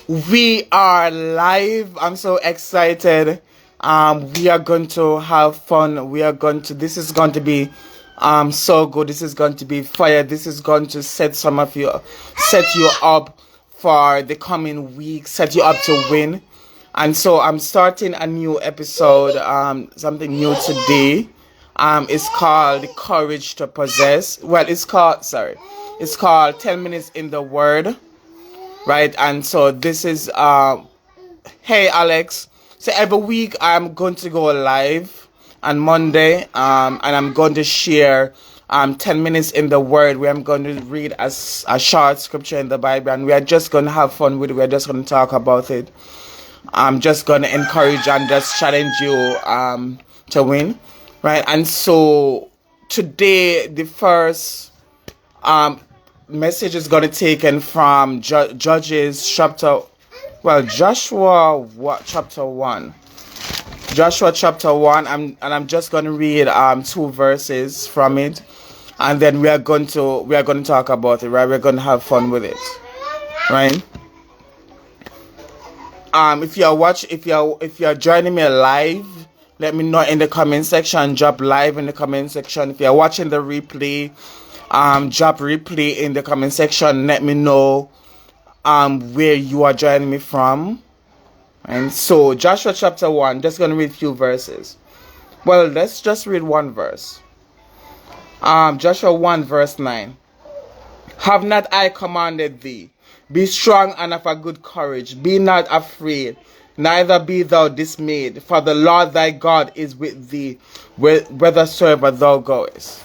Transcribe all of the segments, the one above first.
We are live. I'm so excited. We are going to have fun. This is going to be so good. This is going to be fire. This is going to set you up for the coming week, set you up to win. And so I'm starting a new episode, something new today. It's called Courage to Possess. It's called 10 Minutes in the Word. Right, and so this is hey Alex. So every week I'm going to go live on Monday, and I'm going to share 10 minutes in the Word, where I'm going to read a short scripture in the Bible, and we are just going to have fun with it. We're just going to talk about it. I'm just going to encourage and just challenge you to win, right? And so today the first message is going to be taken from Judges chapter 1. Joshua chapter 1, and I'm just going to read 2 verses from it, and then we are going to talk about it, right? We're going to have fun with it, right? If you're joining me live, let me know in the comment section. Drop live in the comment section. If you're watching the replay, drop replay in the comment section. Let me know where you are joining me from. And so Joshua chapter 1, just gonna read a few verses. Well, let's just read one verse. Joshua 1 verse 9. Have not I commanded thee? Be strong and of a good courage. Be not afraid, neither be thou dismayed, for the Lord thy God is with thee, whithersoever thou goest.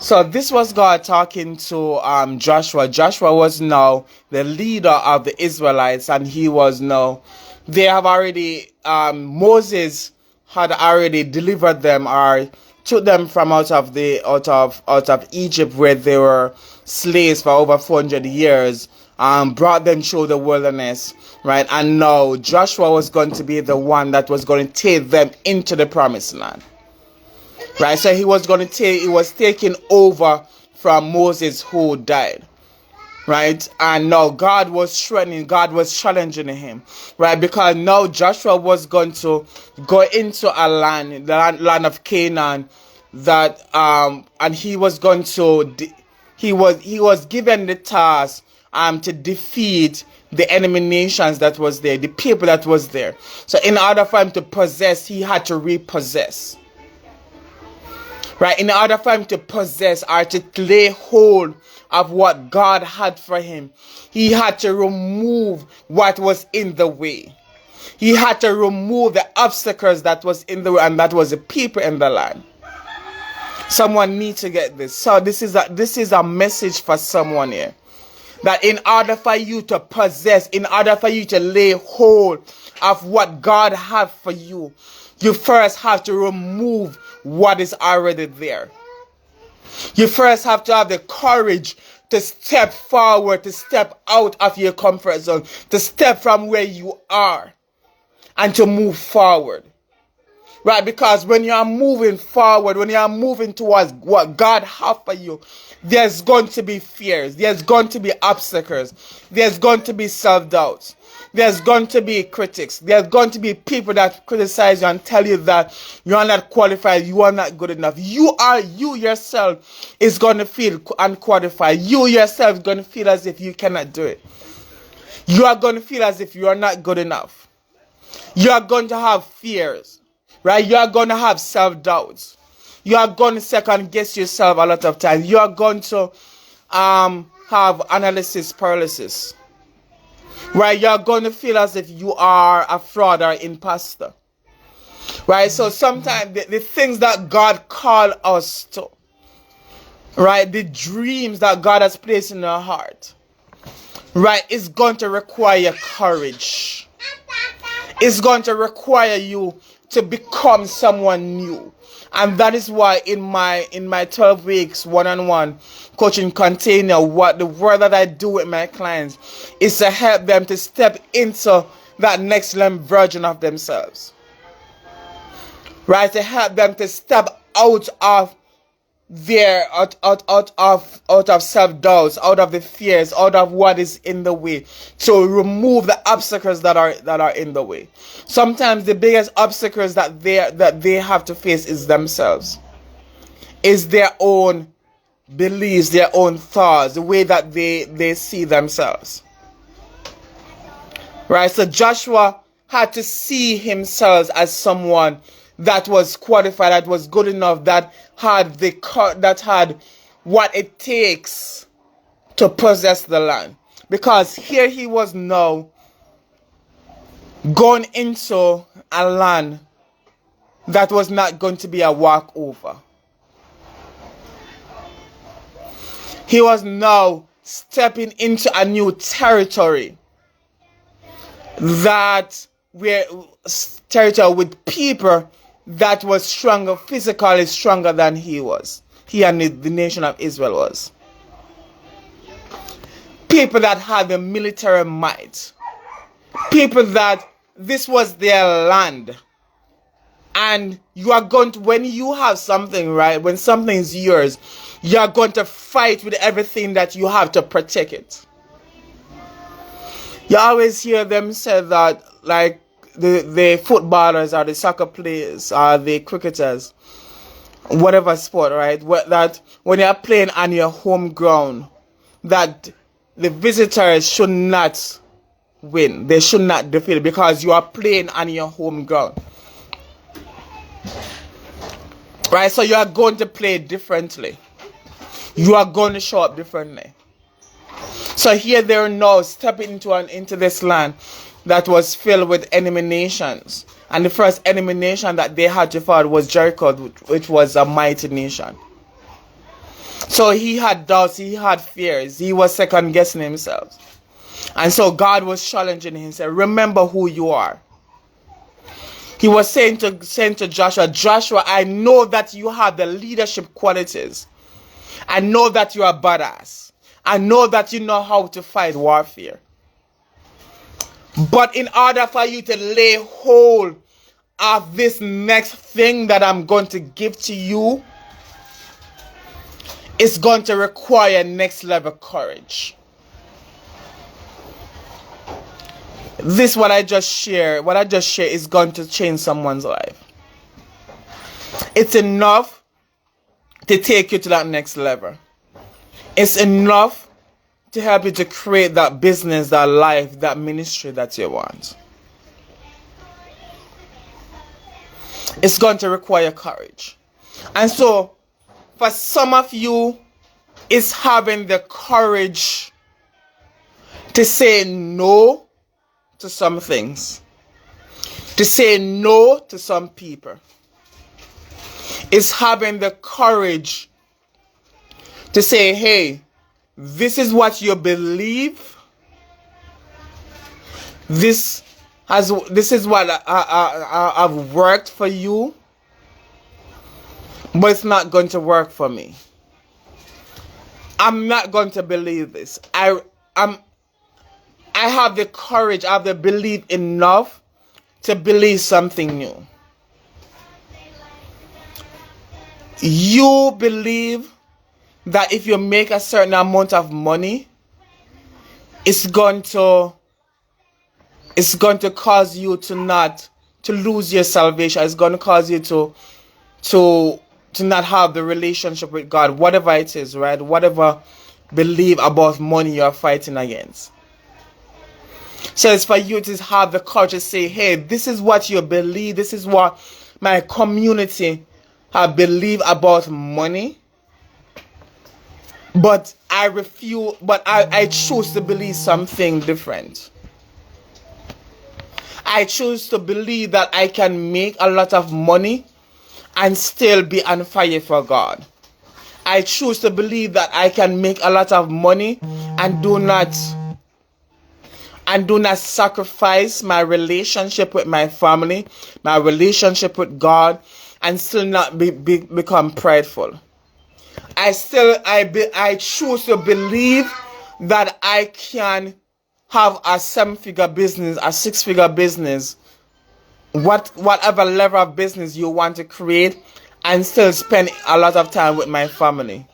So this was God talking to Joshua. Joshua was now the leader of the Israelites, and Moses had already delivered them, or took them from out of Egypt, where they were slaves for over 400 years, brought them through the wilderness, right? And now Joshua was going to be the one that was going to take them into the promised land. Right, so he was taking over from Moses, who died. Right, and now God was challenging him, right? Because now Joshua was going to go into a land, the land of Canaan, that and he was given the task to defeat the enemy nations that was there, the people that was there. So in order for him to possess, he had to repossess. Right, in order for him to possess or to lay hold of what God had for him, he had to remove what was in the way. He had to remove the obstacles that was in the way, and that was the people in the land. Someone needs to get this. So this is a message for someone here. That in order for you to possess, in order for you to lay hold of what God had for you, you first have to remove what is already there. You first have to have the courage to step forward, to step out of your comfort zone, to step from where you are and to move forward. Right? Because when you are moving forward, when you are moving towards what God has for you, there's going to be fears, there's going to be obstacles, there's going to be self-doubts. There's going to be critics. There's going to be people that criticize you and tell you that you are not qualified, you are not good enough. You yourself is going to feel unqualified. You yourself is going to feel as if you cannot do it. You are going to feel as if you are not good enough. You are going to have fears, right? You are going to have self-doubts. You are going to second guess yourself a lot of times. You are going to have analysis paralysis. Right, you're going to feel as if you are a fraud or imposter. Right, so sometimes the things that God called us to, right, the dreams that God has placed in our heart, right, is going to require courage. It's going to require you to become someone new. And that is why in my 12 weeks one-on-one coaching container, what the work that I do with my clients is to help them to step into that next level version of themselves. Right? To help them to step out of there out of self-doubts, out of the fears, out of what is in the way, to remove the obstacles that are in the way. Sometimes the biggest obstacles that they have to face is themselves, is their own beliefs, their own thoughts, the way that they see themselves. Right? So Joshua had to see himself as someone that was qualified, that was good enough, that had what it takes to possess the land. Because here he was now going into a land that was not going to be a walkover. He was now stepping into a new territory territory with people that was stronger, physically stronger than he was. He and the nation of Israel was. People that had the military might. People that this was their land. And you are going to, when you have something, right, when something is yours, you are going to fight with everything that you have to protect it. You always hear them say that, like, the footballers or the soccer players or the cricketers, whatever sport, right? That when you're playing on your home ground, that the visitors should not win. They should not defeat, because you are playing on your home ground. Right? So you are going to play differently. You are going to show up differently. So here they are now stepping into this land that was filled with enemy nations. And the first enemy nation that they had to fight was Jericho, which was a mighty nation. So he had doubts, he had fears, he was second guessing himself. And so God was challenging him, saying, remember who you are. He was saying to Joshua, I know that you have the leadership qualities. I know that you are badass. I know that you know how to fight warfare. But in order for you to lay hold of this next thing that I'm going to give to you, it's going to require next level courage. What I just share is going to change someone's life. It's enough to take you to that next level. It's enough to help you to create that business, that life, that ministry that you want. It's going to require courage. And so, for some of you, it's having the courage to say no to some things. To say no to some people. It's having the courage to say, hey, this is what you believe. This is what I've worked for you, but it's not going to work for me. I'm not going to believe this. I have the courage, I have the belief enough to believe something new. You believe that if you make a certain amount of money, it's going to cause you to lose your salvation. It's going to cause you to not have the relationship with God, whatever it is, right? Whatever belief about money you're fighting against. So it's for you to have the courage to say, hey, this is what you believe. This is what my community believe about money. But I refuse, I choose to believe something different. I choose to believe that I can make a lot of money and still be on fire for God. I choose to believe that I can make a lot of money and do not sacrifice my relationship with my family, my relationship with God, and still not become prideful. I choose to believe that I can have a 7-figure business, a 6-figure business, whatever level of business you want to create. and still spend a lot of time with my family,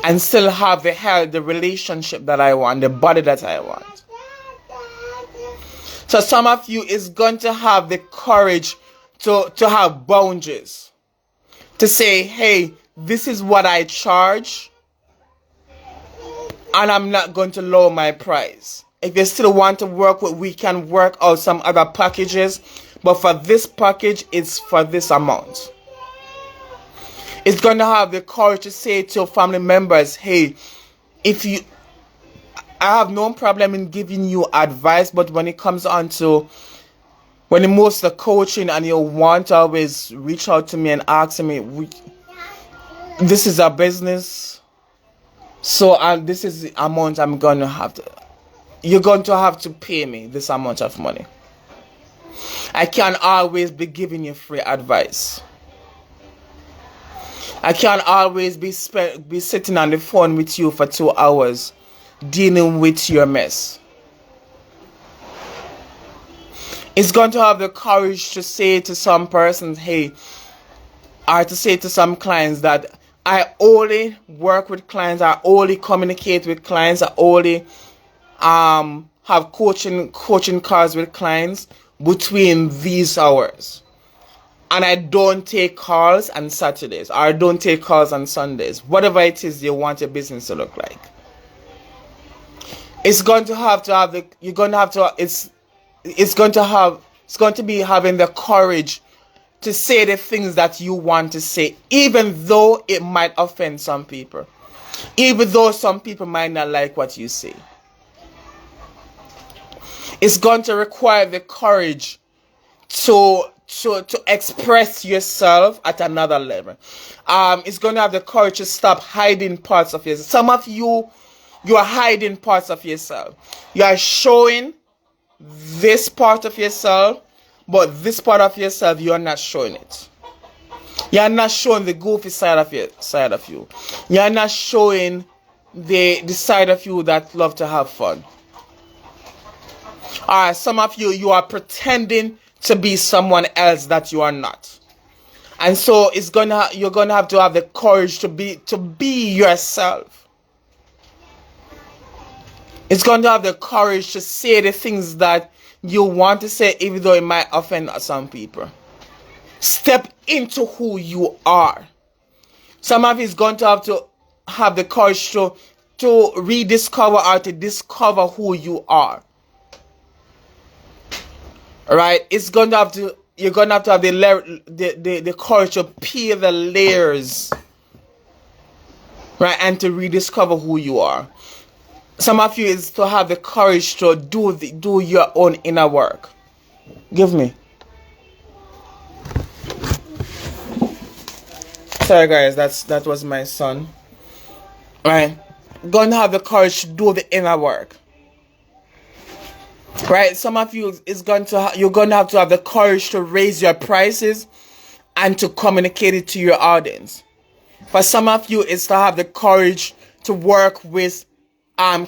and still have the health, the relationship that I want, the body that I want. So some of you is going to have the courage to have boundaries, to say, hey, this is what I charge, and I'm not going to lower my price. If you still want to work with, we can work out some other packages, but for this package, it's for this amount. It's going to have the courage to say to family members, hey, I have no problem in giving you advice, but when it comes on to, when it moves to coaching and you want to always reach out to me and ask me, this is a business, so this is the amount I'm going to have to, you're going to have to pay me this amount of money. I can't always be giving you free advice. I can't always be sitting on the phone with you for 2 hours dealing with your mess. It's going to have the courage to say to some persons, hey, or to say to some clients that I only work with clients, I only communicate with clients, I only have coaching calls with clients between these hours. And I don't take calls on Saturdays, or I don't take calls on Sundays. Whatever it is you want your business to look like. It's going to have the, you're going to have to, it's going to be having the courage to say the things that you want to say, even though it might offend some people. Even though some people might not like what you say. It's going to require the courage to express yourself at another level. It's going to have the courage to stop hiding parts of yourself. Some of you are hiding parts of yourself. You are showing this part of yourself, but this part of yourself, you are not showing it. You are not showing the goofy side of you. You are not showing the side of you that love to have fun. Some of you are pretending to be someone else that you are not. And so you're gonna have to have the courage to be yourself. It's going to have the courage to say the things that you want to say, even though it might offend some people. Step into who you are. Some of you is going to have the courage to rediscover or to discover who you are. Alright? You're going to have to have the courage to peel the layers. Right? And to rediscover who you are. Some of you is to have the courage to do your own inner work. Give me. Sorry guys, that was my son. Right? Going to have the courage to do the inner work. Right? Some of you you're going to have the courage to raise your prices and to communicate it to your audience. For some of you, it's to have the courage to work with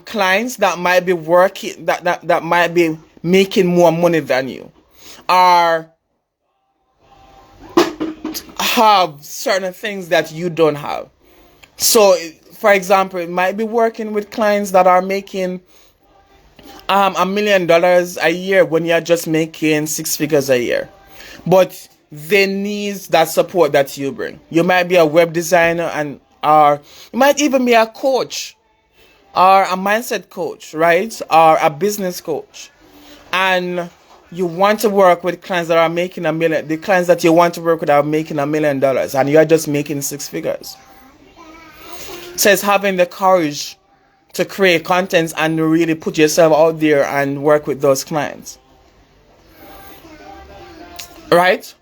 clients that might be working, that might be making more money than you, or have certain things that you don't have. So, for example, it might be working with clients that are making $1 million a year when you're just making 6 figures a year, but they need that support that you bring. You might be a web designer, or you might even be a coach, or a mindset coach, right? Or a business coach. And you want to work with clients that are making $1 million. The clients that you want to work with are making $1 million, and you're just making 6 figures. So it's having the courage to create content and really put yourself out there and work with those clients. Right?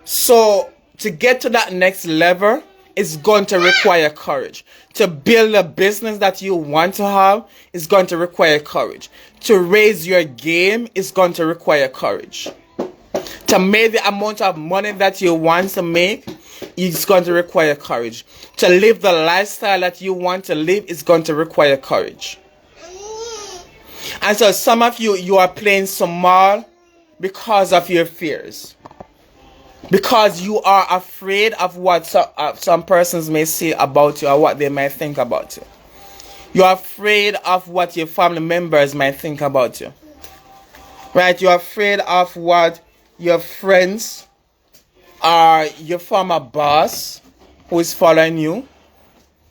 So to get to that next level, it's going to require courage. To build a business that you want to have is going to require courage. To raise your game is going to require courage. To make the amount of money that you want to make is going to require courage. To live the lifestyle that you want to live is going to require courage. And so some of you are playing small because of your fears. Because you are afraid of what some persons may say about you or what they might think about you. You're afraid of what your family members might think about you. Right? You're afraid of what your friends or your former boss who is following you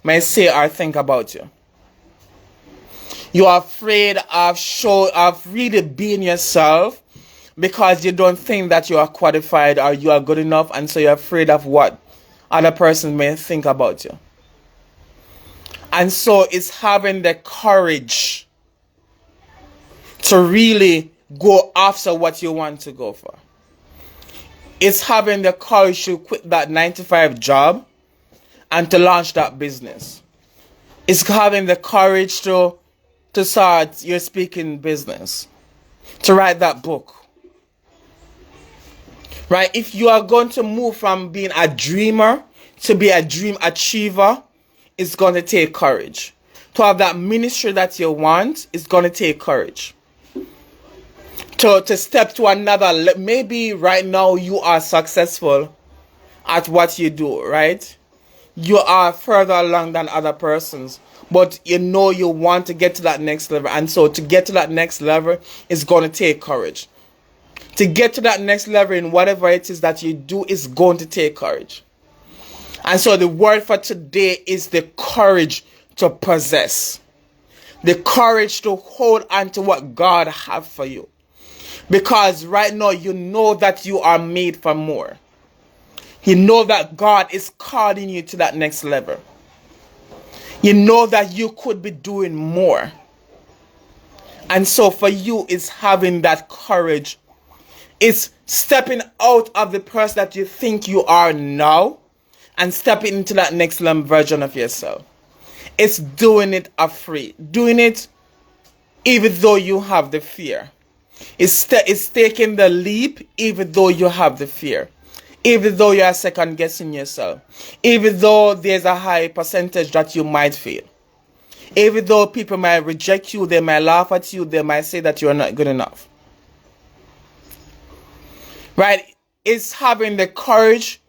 might say or think about you. You're afraid of really being yourself because you don't think that you are qualified or you are good enough, and so you're afraid of what other person may think about you. And so it's having the courage to really go after what you want to go for. It's having the courage to quit that 9-to-5 job and to launch that business. It's having the courage to start your speaking business, to write that book. Right? If you are going to move from being a dreamer to be a dream achiever, it's going to take courage. To have that ministry that you want, it's going to take courage. To step to another, maybe right now you are successful at what you do, right? You are further along than other persons, but you know you want to get to that next level. And so to get to that next level is going to take courage. To get to that next level in whatever it is that you do is going to take courage. And so the word for today is the courage to possess. The courage to hold on to what God has for you. Because right now you know that you are made for more. You know that God is calling you to that next level. You know that you could be doing more. And so for you, it's having that courage. It's stepping out of the person that you think you are now and stepping into that next level version of yourself. It's doing it afraid. Doing it even though you have the fear. It's taking the leap even though you have the fear. Even though you are second guessing yourself. Even though there's a high percentage that you might fail. Even though people might reject you, they might laugh at you, they might say that you are not good enough. Right? It's having the courage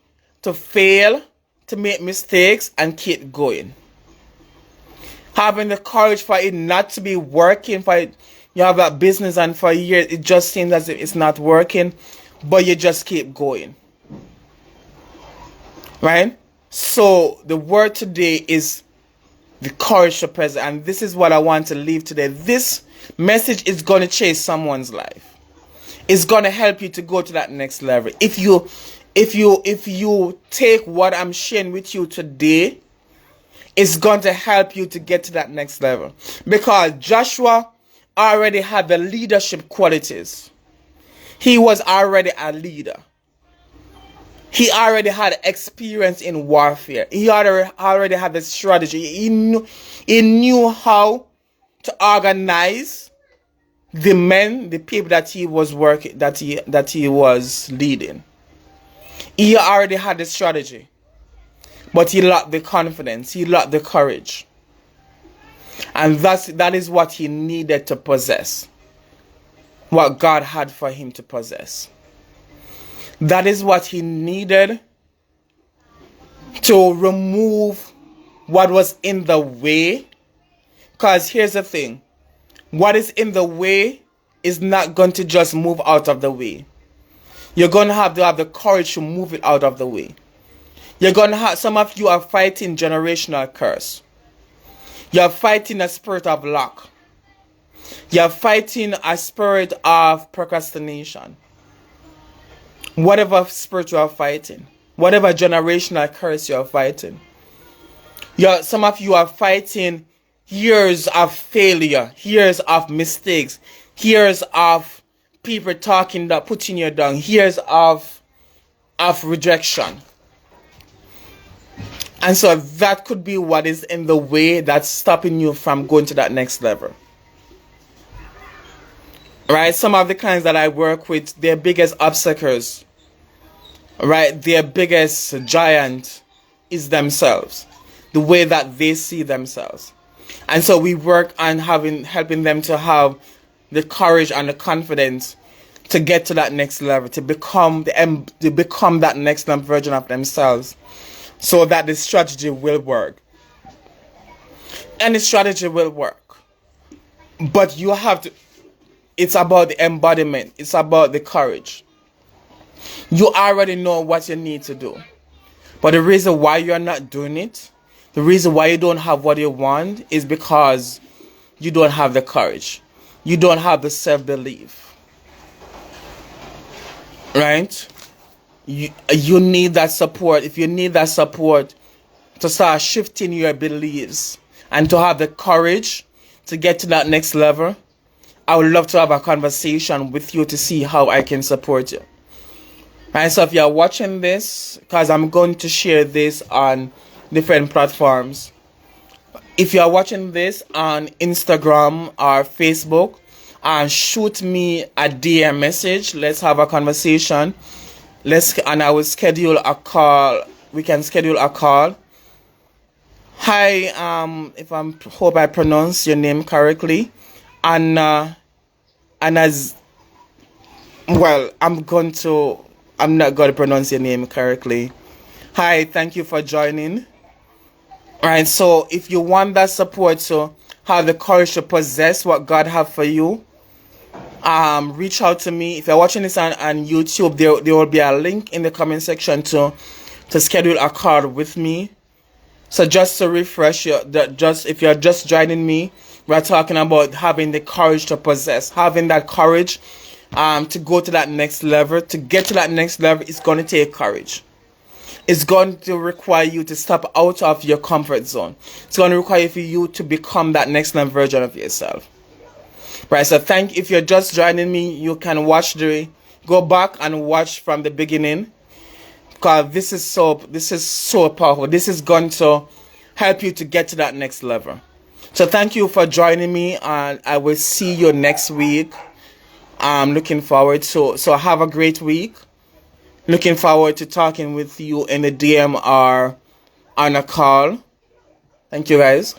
to fail, to make mistakes, and keep going. Having the courage for it not to be working, for it, you have that business and for a year it just seems as if it's not working, but you just keep going. Right? So the word today is the courage to persevere, and this is what I want to leave today. This message is going to change someone's life. It's going to help you to go to that next level. If you take what I'm sharing with you today, it's going to help you to get to that next level. Because Joshua already had the leadership qualities. He was already a leader. He already had experience in warfare. He already had the strategy. He knew how to organize the people that he was working, that he was leading. He already had the strategy, but he lacked the confidence. He lacked the courage, and that is what he needed to possess. What God had for him to possess. That is what he needed to remove what was in the way. Because here's the thing. What is in the way is not going to just move out of the way. You're going to have the courage to move it out of the way. You're going to have, some of you are fighting generational curse. You're fighting a spirit of lack. You're fighting a spirit of procrastination. Whatever spirit you are fighting, whatever generational curse you are fighting. Some of you are fighting years of failure, years of mistakes, years of people talking that putting you down, years of rejection. And so that could be what is in the way that's stopping you from going to that next level. Right? Some of the clients that I work with, their biggest obstacles, right, their biggest giant is themselves. The way that they see themselves. And so we work on helping them to have the courage and the confidence to get to that next level, to become that next level version of themselves, so that the strategy will work. Any strategy will work, but you have to. It's about the embodiment. It's about the courage. You already know what you need to do, but the reason why you're not doing it, the reason why you don't have what you want, is because you don't have the courage. You don't have the self-belief. Right? You need that support. If you need that support to start shifting your beliefs and to have the courage to get to that next level, I would love to have a conversation with you to see how I can support you. Right, so if you're watching this, because I'm going to share this on different platforms. If you're watching this on Instagram or Facebook, shoot me a DM message. Let's have a conversation. And I will schedule a call. We can schedule a call. Hi, hope I pronounce your name correctly. And as well, I'm not going to pronounce your name correctly. Hi, thank you for joining. Alright, so if you want that support to have the courage to possess what God have for you, reach out to me. If you're watching this on YouTube, there will be a link in the comment section to schedule a call with me. So just to refresh you, if you're just joining me, we're talking about having the courage to possess, having that courage to go to that next level. To get to that next level, it's going to take courage. It's going to require you to step out of your comfort zone. It's going to require for you to become that next level version of yourself. Right, so if you're just joining me, you can go back and watch from the beginning, because this is so powerful. This is going to help you to get to that next level. So thank you for joining me, and I will see you next week. I'm looking forward. So have a great week. Looking forward to talking with you in the DM or on a call. Thank you, guys.